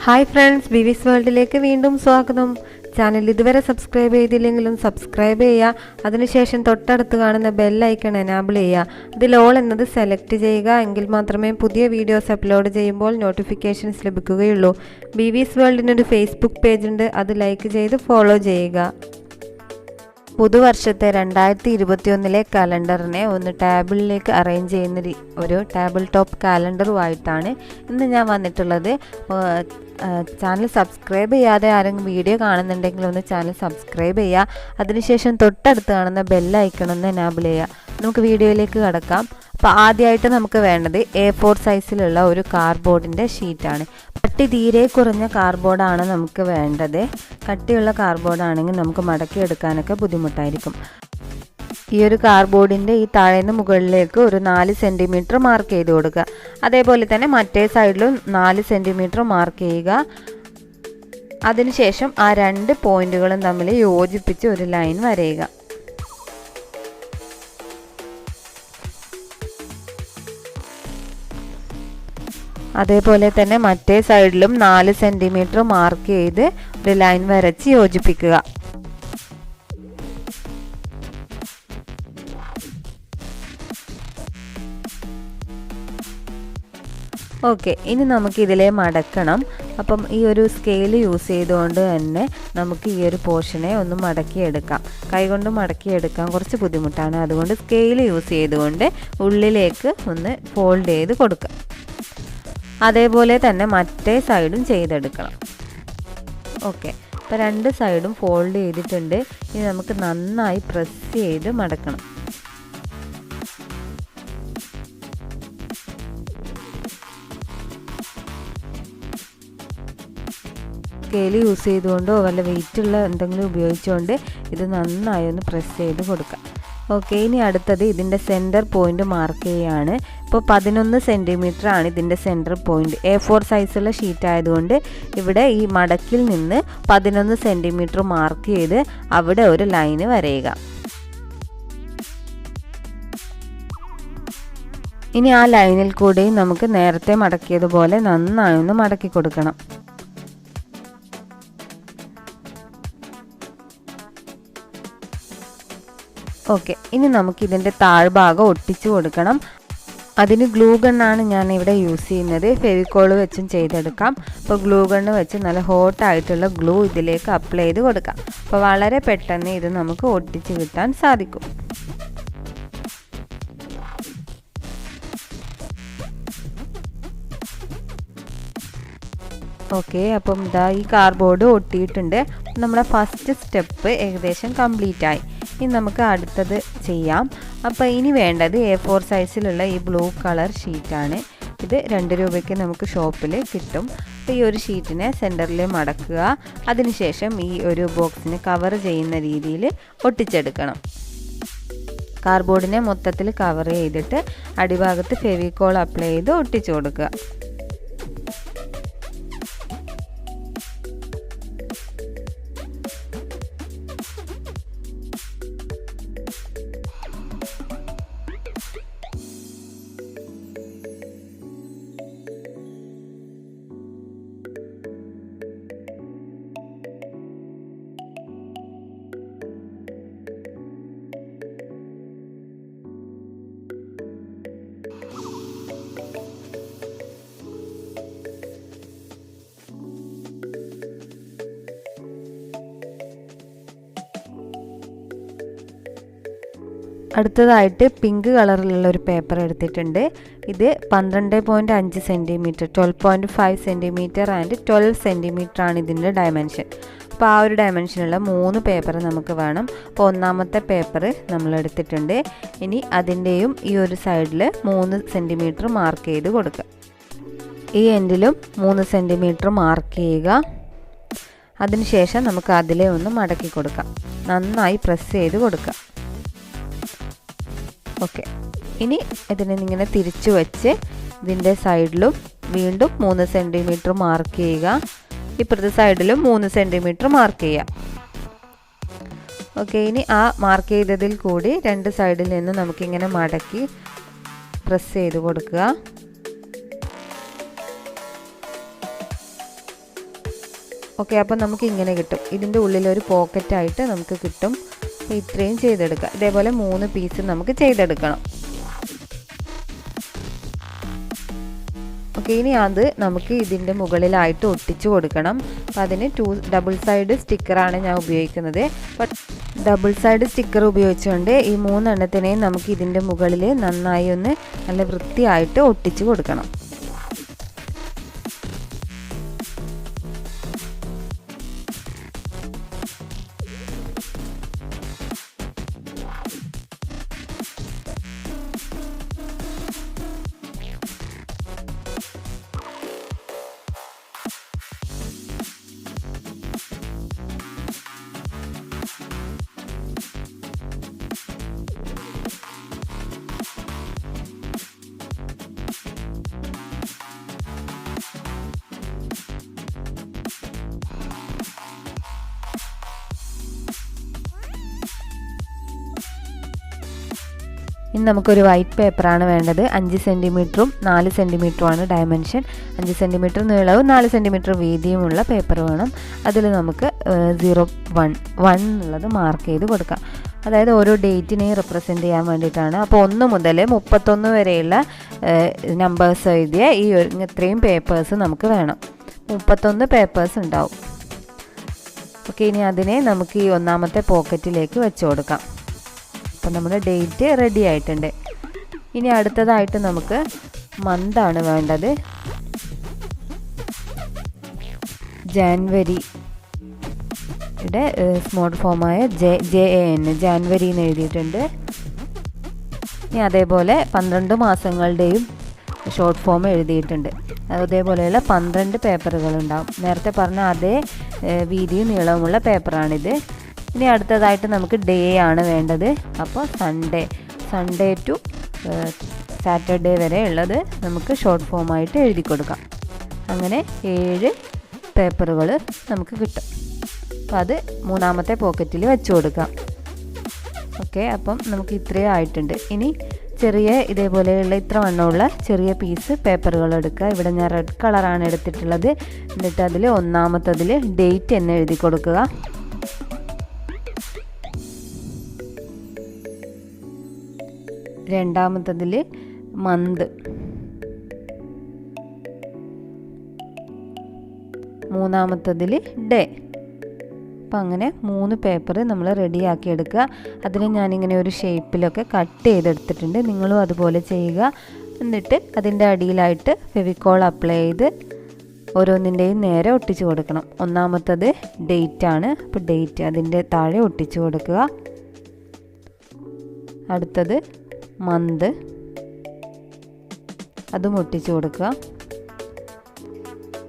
Hi friends, ബിവിസ് വേൾഡിലേക്ക് വീണ്ടും സ്വാഗതം. ചാനൽ ഇതുവരെ സബ്സ്ക്രൈബ് ചെയ്തില്ലെങ്കിലും സബ്സ്ക്രൈബ് ചെയ്യുക. അതിനുശേഷം തൊട്ടടുത്ത് കാണുന്ന ബെൽ ഐക്കൺ എനാബിൾ ചെയ്യുക. അതിൽ ഓൾ എന്നത് സെലക്ട് ചെയ്യുക. എങ്കിൽ മാത്രമേ പുതിയ വീഡിയോസ് അപ്ലോഡ് ചെയ്യുമ്പോൾ നോട്ടിഫിക്കേഷൻസ് ലഭിക്കുകയുള്ളൂ. ബിവിസ് വേൾഡിനൊരു ഫേസ്ബുക്ക് പേജ് ഉണ്ട്, അത് ലൈക്ക് ചെയ്ത് ഫോളോ ചെയ്യുക. പുതുവർഷത്തെ 2021 കലണ്ടറിനെ ഒന്ന് ടേബിളിലേക്ക് അറേഞ്ച് ചെയ്യുന്ന ഒരു ടേബിൾ ടോപ്പ് കാലണ്ടറുമായിട്ടാണ് ഇന്ന് ഞാൻ വന്നിട്ടുള്ളത്. ചാനൽ സബ്സ്ക്രൈബ് ചെയ്യാതെ ആരെങ്കിലും വീഡിയോ കാണുന്നുണ്ടെങ്കിൽ ഒന്ന് ചാനൽ സബ്സ്ക്രൈബ് ചെയ്യുക. അതിനുശേഷം തൊട്ടടുത്ത് കാണുന്ന ബെൽ ഐക്കൺ ഒന്ന് എനാബിൾ ചെയ്യുക. നമുക്ക് വീഡിയോയിലേക്ക് കടക്കാം. അപ്പോൾ ആദ്യമായിട്ട് നമുക്ക് വേണ്ടത് A4 സൈസിലുള്ള ഒരു കാർഡ്ബോർഡിൻ്റെ ഷീറ്റാണ്. കട്ടി തീരെ കുറഞ്ഞ കാർഡ്ബോർഡാണ് നമുക്ക് വേണ്ടത്. കട്ടിയുള്ള കാർഡ്ബോർഡാണെങ്കിൽ നമുക്ക് മടക്കി എടുക്കാനൊക്കെ ബുദ്ധിമുട്ടായിരിക്കും. ഈ ഒരു കാർഡ്ബോർഡിൻ്റെ ഈ താഴേന്ന് മുകളിലേക്ക് ഒരു 4 സെൻറ്റിമീറ്റർ മാർക്ക് ചെയ്ത് കൊടുക്കുക. അതേപോലെ തന്നെ മറ്റേ സൈഡിലും 4 സെൻറ്റിമീറ്റർ മാർക്ക് ചെയ്യുക. അതിനുശേഷം ആ 2 പോയിന്റുകളും തമ്മിൽ യോജിപ്പിച്ച് ഒരു ലൈൻ വരയുക. അതേപോലെ തന്നെ മറ്റേ സൈഡിലും 4 സെൻറ്റിമീറ്റർ മാർക്ക് ചെയ്ത് ഒരു ലൈൻ വരച്ച് യോജിപ്പിക്കുക. ഓക്കെ, ഇനി നമുക്ക് ഇതിലെ മടക്കണം. അപ്പം ഈ ഒരു സ്കെയിൽ യൂസ് ചെയ്തുകൊണ്ട് തന്നെ നമുക്ക് ഈ ഒരു പോർഷനെ ഒന്ന് മടക്കിയെടുക്കാം. കൈകൊണ്ട് മടക്കിയെടുക്കാൻ കുറച്ച് ബുദ്ധിമുട്ടാണ്. അതുകൊണ്ട് സ്കെയിൽ യൂസ് ചെയ്തുകൊണ്ട് ഉള്ളിലേക്ക് ഒന്ന് ഫോൾഡ് ചെയ്ത് കൊടുക്കാം. അതേപോലെ തന്നെ മറ്റേ സൈഡും ചെയ്തെടുക്കണം. ഓക്കെ, അപ്പോൾ 2 സൈഡും ഫോൾഡ് ചെയ്തിട്ടുണ്ട്. ഇനി നമുക്ക് നന്നായി പ്രസ് ചെയ്ത് മടക്കണം. സ്കെയിൽ യൂസ് ചെയ്തുകൊണ്ടോ വല്ല വെയിറ്റുള്ള എന്തെങ്കിലും ഉപയോഗിച്ചുകൊണ്ട് ഇത് നന്നായി ഒന്ന് പ്രസ് ചെയ്ത് കൊടുക്കാം. ഓക്കെ, ഇനി അടുത്തത് ഇതിൻ്റെ സെൻറ്റർ പോയിൻ്റ് മാർക്ക് ചെയ്യുകയാണ്. ഇപ്പോൾ 11 സെൻറ്റിമീറ്റർ ആണ് ഇതിൻ്റെ സെൻറ്റർ പോയിൻ്റ്. A4 സൈസുള്ള ഷീറ്റ് ആയതുകൊണ്ട് ഇവിടെ ഈ മടക്കിൽ നിന്ന് 11 സെൻറ്റിമീറ്റർ മാർക്ക് ചെയ്ത് അവിടെ ഒരു ലൈന് വരയുക. ഇനി ആ ലൈനിൽ കൂടി നമുക്ക് നേരത്തെ മടക്കിയതുപോലെ നന്നായി ഒന്ന് മടക്കി കൊടുക്കണം. ഓക്കെ, ഇനി നമുക്ക് ഇതിൻ്റെ താഴ്ഭാഗം ഒട്ടിച്ചു കൊടുക്കണം. അതിന് ഗ്ലൂ ഗണ്ണാണ് ഞാൻ ഇവിടെ യൂസ് ചെയ്യുന്നത്. ഫെവിക്കോൾ വെച്ചും ചെയ്തെടുക്കാം. അപ്പോൾ ഗ്ലൂ ഗണ്ണ് വെച്ച് നല്ല ഹോട്ടായിട്ടുള്ള ഗ്ലൂ ഇതിലേക്ക് അപ്ലൈ ചെയ്ത് കൊടുക്കാം. അപ്പോൾ വളരെ പെട്ടെന്ന് ഇത് നമുക്ക് ഒട്ടിച്ച് കിട്ടാൻ സാധിക്കും. ഓക്കെ, അപ്പം ഇതാ ഈ കാർഡ്ബോർഡ് ഒട്ടിയിട്ടുണ്ട്. നമ്മുടെ ഫസ്റ്റ് സ്റ്റെപ്പ് ഏകദേശം കംപ്ലീറ്റ് ആയി. ഇനി നമുക്ക് അടുത്തത് ചെയ്യാം. അപ്പോൾ ഇനി വേണ്ടത് A4 സൈസിലുള്ള ഈ ബ്ലൂ കളർ ഷീറ്റാണ്. ഇത് 2 രൂപയ്ക്ക് നമുക്ക് ഷോപ്പിൽ കിട്ടും. അപ്പോൾ ഈ ഒരു ഷീറ്റിനെ സെൻറ്ററിൽ മടക്കുക. അതിനുശേഷം ഈ ഒരു ബോക്സിന് കവർ ചെയ്യുന്ന രീതിയിൽ ഒട്ടിച്ചെടുക്കണം. കാർഡ്ബോർഡിനെ മൊത്തത്തിൽ കവർ ചെയ്തിട്ട് അടിഭാഗത്ത് ഫെവിക്കോൾ അപ്ലൈ ചെയ്ത് ഒട്ടിച്ചു കൊടുക്കുക. അടുത്തതായിട്ട് പിങ്ക് കളറിലുള്ള ഒരു പേപ്പർ എടുത്തിട്ടുണ്ട്. ഇത് 12.5 സെൻറ്റിമീറ്റർ, 12.5 സെൻറ്റിമീറ്റർ ആൻഡ് 12 സെൻറ്റിമീറ്റർ ആണ് ഇതിൻ്റെ ഡയമെൻഷൻ. അപ്പോൾ ആ ഒരു ഡയമെൻഷനുള്ള 3 പേപ്പർ നമുക്ക് വേണം. അപ്പോൾ ഒന്നാമത്തെ പേപ്പർ നമ്മൾ എടുത്തിട്ടുണ്ട്. ഇനി അതിൻ്റെയും ഈ ഒരു സൈഡിൽ 3 സെൻറ്റിമീറ്റർ മാർക്ക് ചെയ്ത് കൊടുക്കുക. ഈ എൻഡിലും 3 സെൻറ്റിമീറ്റർ മാർക്ക് ചെയ്യുക. അതിനുശേഷം നമുക്ക് അതിലെ ഒന്ന് മടക്കി കൊടുക്കാം. നന്നായി പ്രസ് ചെയ്ത് കൊടുക്കുക. ഓക്കെ, ഇനി ഇതിനെ ഇങ്ങനെ തിരിച്ചു വെച്ച് ഇതിൻ്റെ സൈഡിലും വീണ്ടും 3 സെൻറ്റിമീറ്റർ മാർക്ക് ചെയ്യുക. ഇപ്പുറത്തെ സൈഡിലും 3 സെൻറ്റിമീറ്റർ മാർക്ക് ചെയ്യുക. ഓക്കെ, ഇനി ആ മാർക്ക് ചെയ്തതിൽ കൂടി 2 സൈഡിൽ നിന്ന് നമുക്കിങ്ങനെ മടക്കി പ്രസ് ചെയ്ത് കൊടുക്കുക. ഓക്കെ, അപ്പോൾ നമുക്ക് ഇങ്ങനെ കിട്ടും. ഇതിൻ്റെ ഉള്ളിലൊരു പോക്കറ്റായിട്ട് നമുക്ക് കിട്ടും. ഇത്രയും ചെയ്തെടുക്കാം. ഇതേപോലെ 3 പീസ് നമുക്ക് ചെയ്തെടുക്കണം. ഓക്കെ, ഇനി അത് നമുക്ക് ഇതിൻ്റെ മുകളിലായിട്ട് ഒട്ടിച്ചു കൊടുക്കണം. അപ്പോൾ അതിന് ഡബിൾ സൈഡ് സ്റ്റിക്കറാണ് ഞാൻ ഉപയോഗിക്കുന്നത്. ബട്ട് ഡബിൾ സൈഡ് സ്റ്റിക്കർ ഉപയോഗിച്ചുകൊണ്ട് ഈ 3 എണ്ണത്തിനെയും നമുക്ക് ഇതിൻ്റെ മുകളിൽ നന്നായി ഒന്ന് നല്ല വൃത്തിയായിട്ട് ഒട്ടിച്ചു കൊടുക്കണം. ഇനി നമുക്കൊരു വൈറ്റ് പേപ്പറാണ് വേണ്ടത്. 5 സെൻറ്റിമീറ്ററും 4 സെൻറ്റിമീറ്ററുമാണ് ഡയമെൻഷൻ. 5 സെൻറ്റിമീറ്റർ നീളവും 4 സെൻറ്റിമീറ്റർ വീതിയുമുള്ള പേപ്പർ വേണം. അതിൽ നമുക്ക് 01 എന്നുള്ളത് മാർക്ക് ചെയ്ത് കൊടുക്കാം. അതായത് ഓരോ ഡേറ്റിനെയും റെപ്രസെൻ്റ് ചെയ്യാൻ വേണ്ടിയിട്ടാണ്. അപ്പോൾ 1 മുതൽ 31 വരെയുള്ള നമ്പേഴ്സ് എഴുതിയ ഈ ഇത്രയും പേപ്പേഴ്സ് നമുക്ക് വേണം. 31 പേപ്പേഴ്സ് ഉണ്ടാവും. ഓക്കെ, ഇനി അതിനെ നമുക്ക് ഈ 1ാമത്തെ പോക്കറ്റിലേക്ക് വെച്ച് കൊടുക്കാം. അപ്പം നമ്മുടെ ഡേറ്റ് റെഡി ആയിട്ടുണ്ട്. ഇനി അടുത്തതായിട്ട് നമുക്ക് മന്താണ് വേണ്ടത്. ജാൻവരിയുടെ സ്മോൾ ഫോമായ JAN ജാൻവരി എന്ന് എഴുതിയിട്ടുണ്ട്. ഇനി അതേപോലെ 12 മാസങ്ങളുടെയും ഷോർട്ട് ഫോം എഴുതിയിട്ടുണ്ട്. അതേപോലെയുള്ള 12 പേപ്പറുകളുണ്ടാവും. നേരത്തെ പറഞ്ഞ അതേ വീതിയും നീളവുമുള്ള പേപ്പറാണിത്. ഇനി അടുത്തതായിട്ട് നമുക്ക് ഡേ ആണ് വേണ്ടത്. അപ്പോൾ സൺഡേ ടു സാറ്റർഡേ വരെ ഉള്ളത് നമുക്ക് ഷോർട്ട് ഫോമായിട്ട് എഴുതി കൊടുക്കാം. അങ്ങനെ 7 പേപ്പറുകൾ നമുക്ക് കിട്ടും. അപ്പോൾ അത് 3ാമത്തെ പോക്കറ്റിൽ വെച്ച് കൊടുക്കാം. ഓക്കെ, അപ്പം നമുക്ക് ഇത്രയും ആയിട്ടുണ്ട്. ഇനി ചെറിയ ഇതേപോലെയുള്ള ഇത്ര വണ്ണമുള്ള ചെറിയ പീസ് പേപ്പറുകൾ എടുക്കുക. ഇവിടെ ഞാൻ റെഡ് കളറാണ് എടുത്തിട്ടുള്ളത്. എന്നിട്ട് അതിൽ 1ാമത്തതിൽ ഡേറ്റ് എന്ന് എഴുതി കൊടുക്കുക. 2ാമത്തതിൽ മന്ത്, 3ാമത്തതിൽ ഡേ. അപ്പം അങ്ങനെ 3 പേപ്പർ നമ്മൾ റെഡിയാക്കി എടുക്കുക. അതിന് ഞാനിങ്ങനെ ഒരു ഷേപ്പിലൊക്കെ കട്ട് ചെയ്തെടുത്തിട്ടുണ്ട്. നിങ്ങളും അതുപോലെ ചെയ്യുക. എന്നിട്ട് അതിൻ്റെ അടിയിലായിട്ട് ഫെവിക്കോൾ അപ്ലൈ ചെയ്ത് ഓരോന്നിൻ്റെയും നേരെ ഒട്ടിച്ചു കൊടുക്കണം. 1ാമത്തത് ഡേറ്റ് ആണ്. അപ്പോൾ ഡേറ്റ് അതിൻ്റെ താഴെ ഒട്ടിച്ചു കൊടുക്കുക. അടുത്തത് മന്ത്, അതും ഒട്ടിച്ചു കൊടുക്കുക.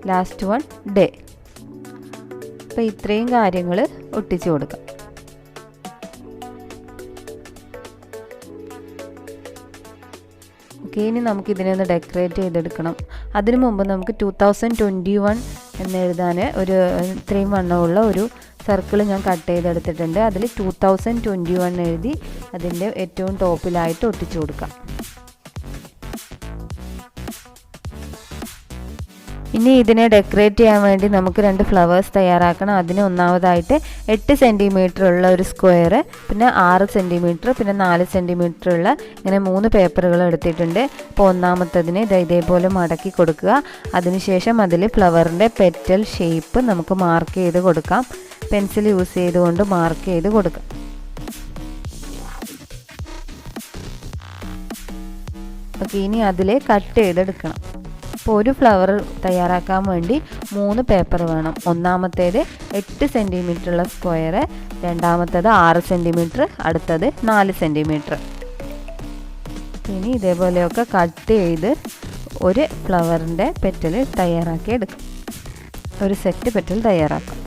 Last one day. അപ്പോൾ ഇത്രയും കാര്യങ്ങൾ ഒട്ടിച്ചു കൊടുക്കാം. ഓക്കെ, ഇനി നമുക്കിതിനെ ഒന്ന് ഡെക്കറേറ്റ് ചെയ്തെടുക്കണം. അതിനു മുമ്പ് നമുക്ക് 2021 എന്നെഴുതാൻ ഒരു ഇത്രയും വണ്ണമുള്ള ഒരു സർക്കിൾ ഞാൻ കട്ട് ചെയ്തെടുത്തിട്ടുണ്ട്. അതിൽ 2021 എഴുതി അതിൻ്റെ ഏറ്റവും ടോപ്പിലായിട്ട് ഒട്ടിച്ചു കൊടുക്കാം. ഇനി ഇതിനെ ഡെക്കറേറ്റ് ചെയ്യാൻ വേണ്ടി നമുക്ക് 2 ഫ്ലവേഴ്സ് തയ്യാറാക്കണം. അതിന് ഒന്നാമതായിട്ട് 8 സെൻറ്റിമീറ്റർ ഉള്ള ഒരു സ്ക്വയർ, പിന്നെ 6 സെൻറ്റിമീറ്റർ, പിന്നെ 4 സെൻറ്റിമീറ്റർ ഉള്ള ഇങ്ങനെ 3 പേപ്പറുകൾ എടുത്തിട്ടുണ്ട്. അപ്പോൾ ഒന്നാമത്തതിനെ ഇതേപോലെ മടക്കി കൊടുക്കുക. അതിനുശേഷം അതിൽ ഫ്ലവറിൻ്റെ പെറ്റൽ ഷേപ്പ് നമുക്ക് മാർക്ക് ചെയ്ത് കൊടുക്കാം. പെൻസിൽ യൂസ് ചെയ്തുകൊണ്ട് മാർക്ക് ചെയ്ത് കൊടുക്കാം. ഓക്കെ, ഇനി അതിൽ കട്ട് ചെയ്തെടുക്കണം. അപ്പോൾ ഒരു ഫ്ലവർ തയ്യാറാക്കാൻ വേണ്ടി 3 പേപ്പർ വേണം. ഒന്നാമത്തേത് 8 സെൻറ്റിമീറ്റർ ഉള്ള സ്ക്വയർ, രണ്ടാമത്തേത് 6 സെൻറ്റിമീറ്റർ, അടുത്തത് 4 സെൻറ്റിമീറ്റർ. ഇനി ഇതേപോലെയൊക്കെ കട്ട് ചെയ്ത് ഒരു ഫ്ലവറിൻ്റെ പെറ്റൽ തയ്യാറാക്കി എടുക്കും. ഒരു സെറ്റ് പെറ്റൽ തയ്യാറാക്കും.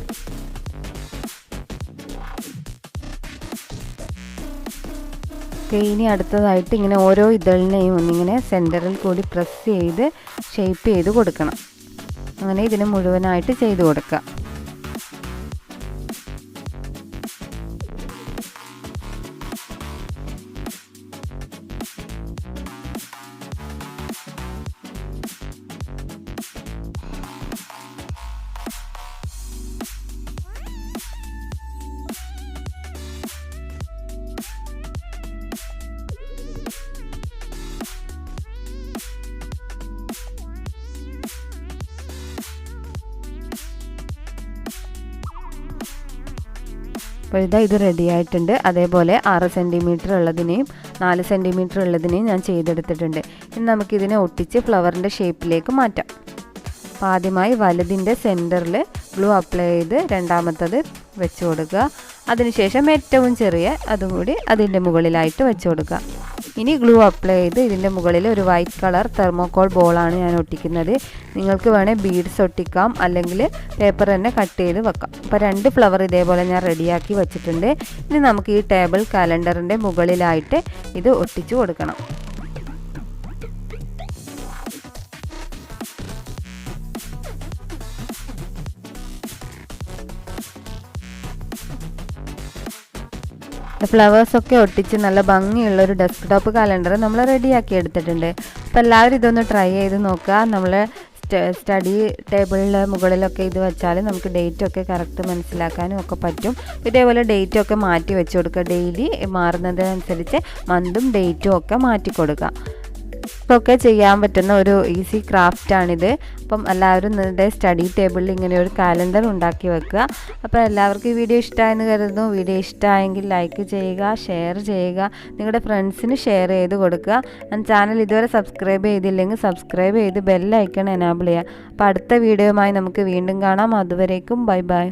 ഇനി അടുത്തതായിട്ട് ഇങ്ങനെ ഓരോ ഇതളിനെയും ഒന്നിങ്ങനെ സെൻറ്ററിൽ കൂടി പ്രസ് ചെയ്ത് ഷേപ്പ് ചെയ്ത് കൊടുക്കണം. അങ്ങനെ ഇതിന് മുഴുവനായിട്ട് ചെയ്ത് കൊടുക്കുക. അപ്പോൾ ഇതാ ഇത് റെഡി ആയിട്ടുണ്ട്. അതേപോലെ 6 സെൻറ്റിമീറ്റർ ഉള്ളതിനെയും 4 സെൻറ്റിമീറ്റർ ഉള്ളതിനെയും ഞാൻ ചെയ്തെടുത്തിട്ടുണ്ട്. ഇനി നമുക്കിതിനെ ഒട്ടിച്ച് ഫ്ലവറിൻ്റെ ഷേപ്പിലേക്ക് മാറ്റാം. അപ്പോൾ ആദ്യമായി വലുതിൻ്റെ സെൻറ്ററിൽ ഗ്ലൂ അപ്ലൈ ചെയ്ത് രണ്ടാമത്തത് വെച്ച് കൊടുക്കുക. അതിനുശേഷം ഏറ്റവും ചെറിയ അതും കൂടി അതിൻ്റെ മുകളിലായിട്ട് വെച്ച് കൊടുക്കുക. ഇനി ഗ്ലൂ അപ്ലൈ ചെയ്ത് ഇതിൻ്റെ മുകളിൽ ഒരു വൈറ്റ് കളർ തെർമോക്കോൾ ബോളാണ് ഞാൻ ഒട്ടിക്കുന്നത്. നിങ്ങൾക്ക് വേണേൽ ബീഡ്സ് ഒട്ടിക്കാം, അല്ലെങ്കിൽ പേപ്പർ തന്നെ കട്ട് ചെയ്ത് വെക്കാം. അപ്പോൾ 2 ഫ്ലവർ ഇതേപോലെ ഞാൻ റെഡിയാക്കി വെച്ചിട്ടുണ്ട്. ഇനി നമുക്ക് ഈ ടേബിൾ കാലണ്ടറിൻ്റെ മുകളിലായിട്ട് ഇത് ഒട്ടിച്ചു കൊടുക്കണം. ഫ്ലവേഴ്സൊക്കെ ഒട്ടിച്ച് നല്ല ഭംഗിയുള്ളൊരു ഡെസ്ക്ടോപ്പ് കാലണ്ടർ നമ്മൾ റെഡിയാക്കി എടുത്തിട്ടുണ്ട്. അപ്പോൾ എല്ലാവരും ഇതൊന്ന് ട്രൈ ചെയ്ത് നോക്കുക. നമ്മൾ സ്റ്റഡി ടേബിളിൻ്റെ മുകളിലൊക്കെ ഇത് വെച്ചാൽ നമുക്ക് ഡേറ്റൊക്കെ കറക്റ്റ് മനസ്സിലാക്കാനും ഒക്കെ പറ്റും. ഇതേപോലെ ഡേറ്റൊക്കെ മാറ്റി വെച്ച് കൊടുക്കുക. ഡെയിലി മാറുന്നതിനനുസരിച്ച് മന്തും ഡേറ്റും ഒക്കെ മാറ്റി കൊടുക്കുക. ഒക്കെ ചെയ്യാൻ പറ്റുന്ന ഒരു ഈസി ക്രാഫ്റ്റാണിത്. അപ്പം എല്ലാവരും നിങ്ങളുടെ സ്റ്റഡി ടേബിളിൽ ഇങ്ങനെ ഒരു കാലണ്ടർ ഉണ്ടാക്കി വെക്കുക. അപ്പോൾ എല്ലാവർക്കും ഈ വീഡിയോ ഇഷ്ടമായെന്ന് കരുതുന്നു. വീഡിയോ ഇഷ്ടമായെങ്കിൽ ലൈക്ക് ചെയ്യുക, ഷെയർ ചെയ്യുക, നിങ്ങളുടെ ഫ്രണ്ട്സിന് ഷെയർ ചെയ്ത് കൊടുക്കുക. ചാനൽ ഇതുവരെ സബ്സ്ക്രൈബ് ചെയ്തില്ലെങ്കിൽ സബ്സ്ക്രൈബ് ചെയ്ത് ബെൽ ഐക്കൺ എനാബിൾ ചെയ്യുക. അപ്പോൾ അടുത്ത വീഡിയോയുമായി നമുക്ക് വീണ്ടും കാണാം. അതുവരേക്കും ബൈ ബൈ.